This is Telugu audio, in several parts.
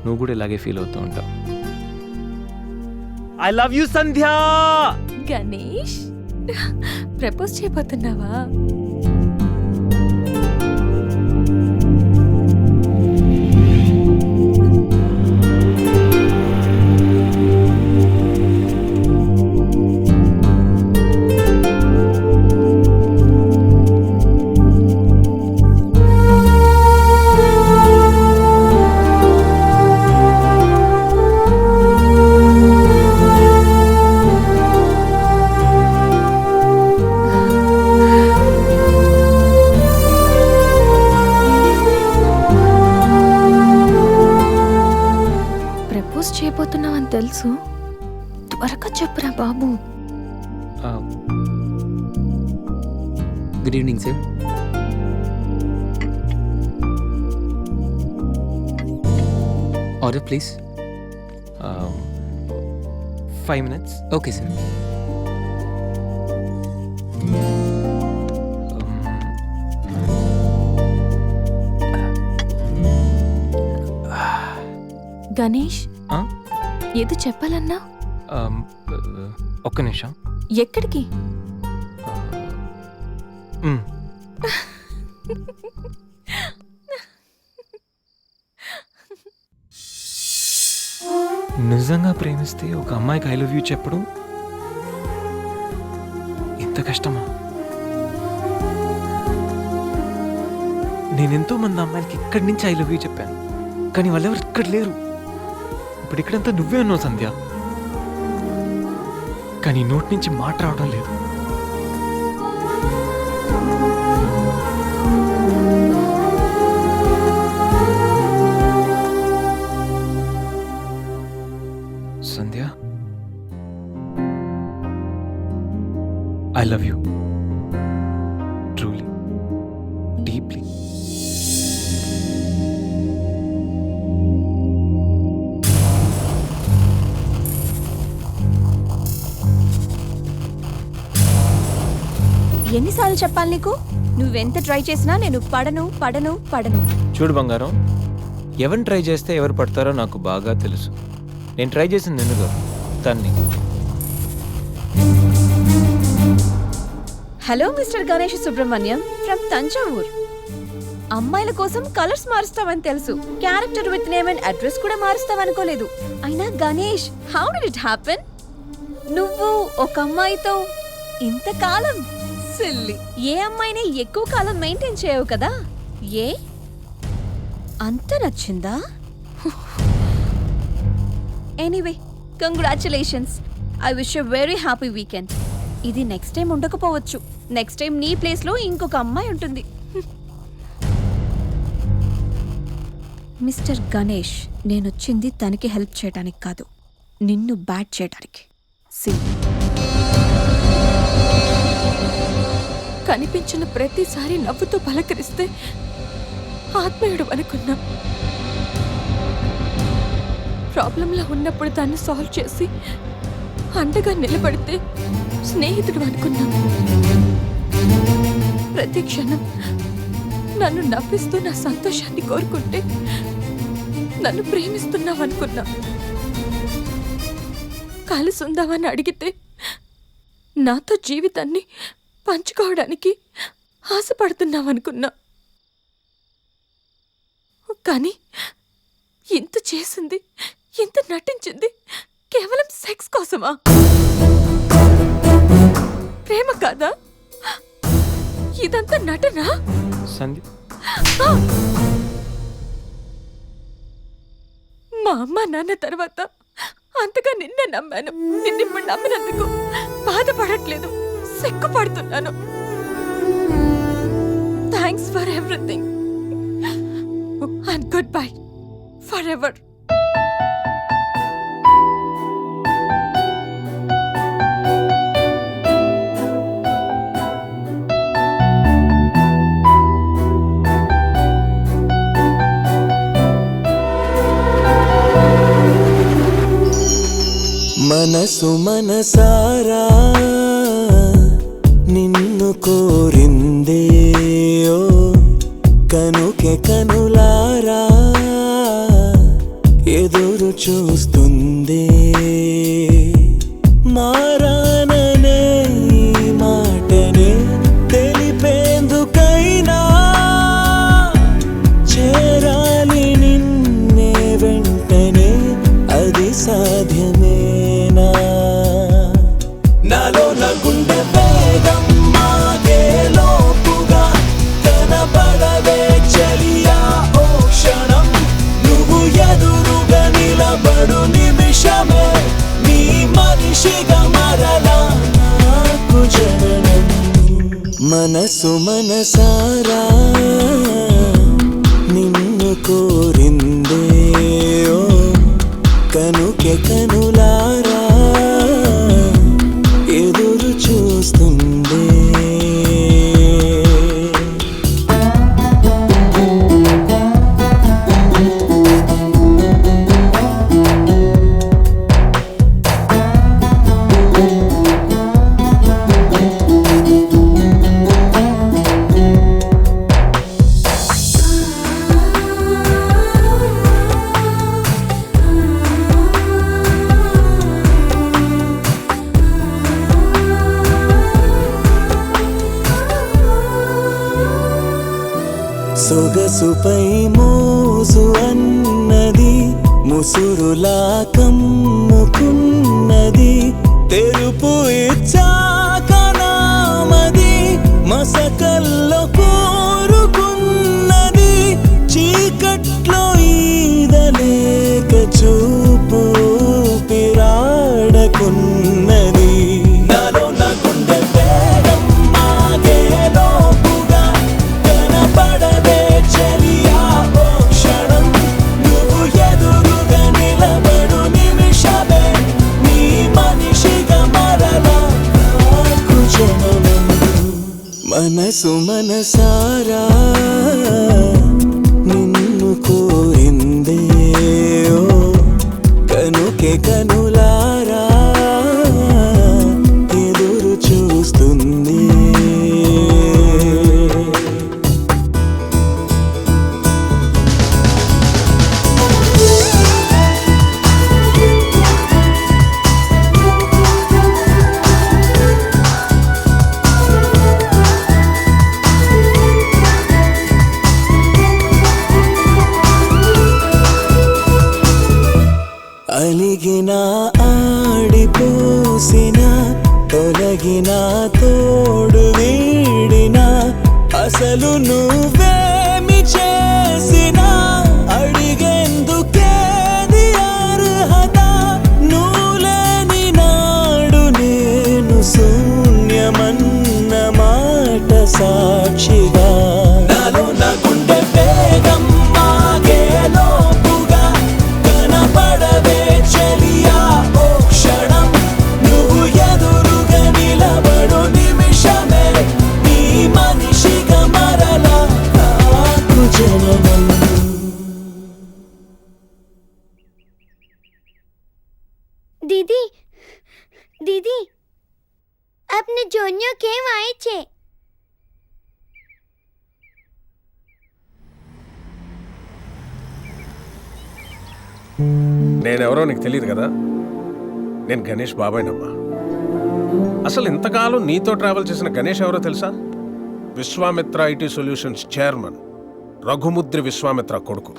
నువ్వు కూడా ఇలాగే ఫీల్ అవుతూ ఉంటావు. I love you Sandhya. Ganesh, propose చేయబోతున్నావా? చేయబోతున్నావని తెలుసు, త్వరగా చెప్పురా బాబు. Good evening sir. Order please. 5 minutes. Okay sir. Ganesh, ఏదో చెప్పాలన్నా? ఒక్క నిమిషం. ఎక్కడికి? నిజంగా ప్రేమిస్తే ఒక అమ్మాయికి ఐ లవ్ యూ చెప్పడం ఇంత కష్టమా? నేనెంతో మంది అమ్మాయిలకి ఇక్కడి నుంచి ఐ లవ్ యూ చెప్పాను, కానీ వాళ్ళెవరు ఇక్కడ లేరు. ఇప్పుడు ఇక్కడంతా నువ్వే ఉన్నావు సంధ్య, కానీ నోటి నుంచి మాట రావడం లేదు. Sandhya, I love you truly, deeply. ఎన్నిసార్లు చెప్పాలి నీకు? నువ్వెంత ట్రై చేసినా నేను పడను పడను పడను. చూడు బంగారం, ఎవరిని ట్రై చేస్తే ఎవరు పడతారో నాకు బాగా తెలుసు. నేను ట్రై చేసింది ఎందుకు తన్ని. Hello mister Ganesh Subrahmanyam from Thanjavur. అమ్మాయిల కోసం కలర్స్ మారుస్తావని తెలుసు, character with name and address కూడా మారుస్తావనుకోలేదు. అయినా Ganesh, how did it happen? నువ్వు ఒక అమ్మాయితో ఇంతకాలం సిల్లీ. ఏ అమ్మాయిని ఎక్కువ కాలం మెయింటైన్ చేయవు కదా? ఏ అంత నచ్చిందా? Anyway, congratulations. I wish you very happy weekend. ఇది నెక్స్ట్ టైం ఉండకపోవచ్చు. నెక్స్ట్ టైం నీ ప్లేస్ లో ఇంకొక అమ్మాయి ఉంటుంది. మిస్టర్ గణేష్, నేనొచ్చింది తనకి హెల్ప్ చేయడానికి కాదు, నిన్ను బ్యాట్ చేయడానికి. కనిపించిన ప్రతిసారి నవ్వుతో పలకరిస్తే ఆత్మీయుడు అనుకున్నా. ప్రాబ్లంలో ఉన్నప్పుడు దాన్ని సాల్వ్ చేసి అండగా నిలబడితే స్నేహితుడు అనుకున్నా. ప్రతి క్షణం నన్ను నవ్విస్తూ నా సంతోషాన్ని కోరుకుంటే నన్ను ప్రేమిస్తున్నావనుకున్నా. కలిసి ఉందామని అడిగితే నాతో జీవితాన్ని పంచుకోవడానికి ఆశపడుతున్నావనుకున్నా. కానీ ఇంత చేసింది, ఇంత నటించింది కేవలం సెక్స్ కోసమా? ప్రేమ కాదా? ఇదంతా నటనా? మా అమ్మ నాన్న తర్వాత అంతగా నిన్నే నమ్మాను. నిన్నిప్పుడు నమ్మినందుకు బాధపడట్లేదు, సిగ్గుపడుతున్నాను. Thanks for everything and goodbye forever. మనసు మనసారా నిన్ను కోరిందే, కనుకే కనులారా మనసు మనసారా నిన్ను కోరిందే ఓ కనుకే కనులారా ఎదురు చూస్తుందే. సొగసుపై మోసు అన్నది ముసురులా కమ్ముకున్నది తెరుపు ఇచ్చాక నామది మసకల్లో కోరుకున్నది చీకట్లో ఈదలేక చూపు పిరాడకున్నది. నాలో నా గుండె వేగం మాగేలోపుగా కనపడదే చెలియా ఓ క్షణం నువ్వు ఎదురుగా నిలబడు నిమిషమే నీ మనిషిగా మరలా నాకు జననం. మనసు మనసారా నిన్ను కోరిందే ఓ కనుకే కనులారా ఎదురు చూస్తుంది. అలిగిన ఆడిపోసిన తొలగిన తోడు వీడిన అసలు నువ్వేమి చేసినా అడిగేందుకేది అర్హత నువ్వులేని నాడు నేను శూన్యమన్న మాట సాక్షిగా. నాలో నా గుండె వేగం మాగేలోపుగా కనపడవే చెలియా ఓ క్షణం నువ్వు ఎదురుగా నిలబడు నిమిషమే నీ మనిషిగా మరలా నాకు జననం. दीदी दीदी अपने जोनियो केम आए छे. నేనెవరో నీకు తెలియదు కదా, నేను గణేష్ బాబాయ్నమ్మా. అసలు ఇంతకాలం నీతో ట్రావెల్ చేసిన గణేష్ ఎవరో తెలుసా? Vishwamitra IT solutions chairman Raghumudri Vishwamitra కొడుకు.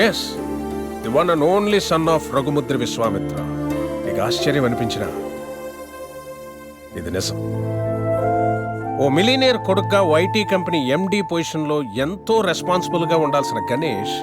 Yes, the one and only son of Raghumudri Vishwamitra. నీకు ఆశ్చర్యం అనిపించినా ఇది నిజం. ఓ మిలీనియర్ కొడుగ్గా ఐటీ కంపెనీ ఎండి పొజిషన్లో ఎంతో రెస్పాన్సిబుల్గా ఉండాల్సిన గణేష్